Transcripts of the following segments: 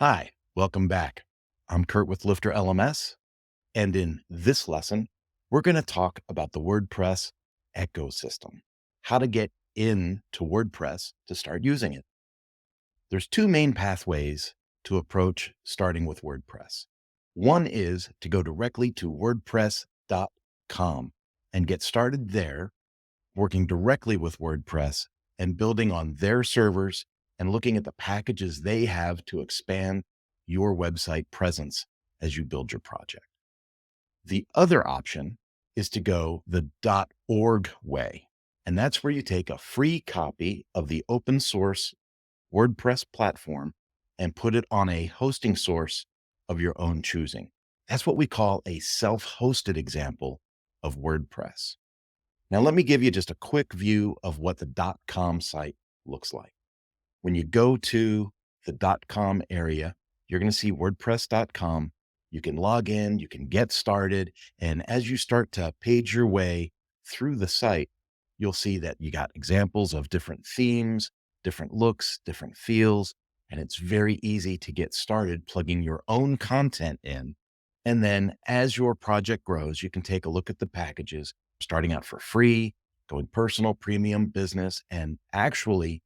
Hi, welcome back. I'm Kurt with LifterLMS, and in this lesson, we're going to talk about the WordPress ecosystem, how to get into WordPress to start using it. There's two main pathways to approach starting with WordPress. One is to go directly to WordPress.com and get started there, working directly with WordPress and building on their servers and looking at the packages they have to expand your website presence as you build your project. The other option is to go the .org way, and that's where you take a free copy of the open source WordPress platform and put it on a hosting source of your own choosing. That's what we call a self-hosted example of WordPress. Now, let me give you just a quick view of what the .com site looks like. When you go to the .com area, you're going to see WordPress.com. You can log in, you can get started. And as you start to page your way through the site, you'll see that you got examples of different themes, different looks, different feels. And it's very easy to get started plugging your own content in. And then as your project grows, you can take a look at the packages, starting out for free, going personal, premium, business, and actually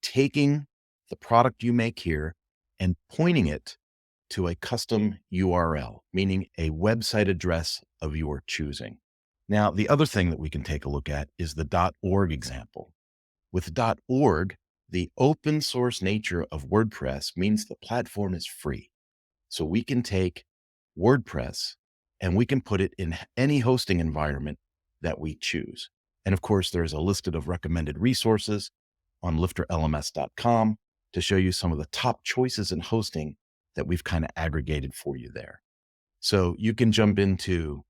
taking the product you make here and pointing it to a custom URL, meaning a website address of your choosing. Now, the other thing that we can take a look at is the .org example. With .org, the open source nature of WordPress means the platform is free. So we can take WordPress and we can put it in any hosting environment that we choose. And of course, there's a list of recommended resources on LifterLMS.com to show you some of the top choices in hosting that we've kind of aggregated for you there. So you can jump into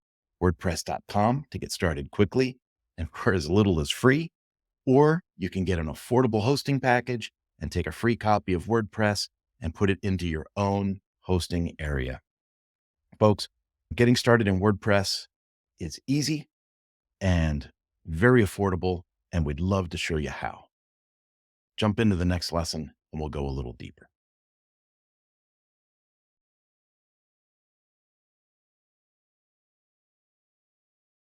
WordPress.com to get started quickly and for as little as free, or you can get an affordable hosting package and take a free copy of WordPress and put it into your own hosting area. Folks, getting started in WordPress is easy and very affordable, and we'd love to show you how. Jump into the next lesson and we'll go a little deeper.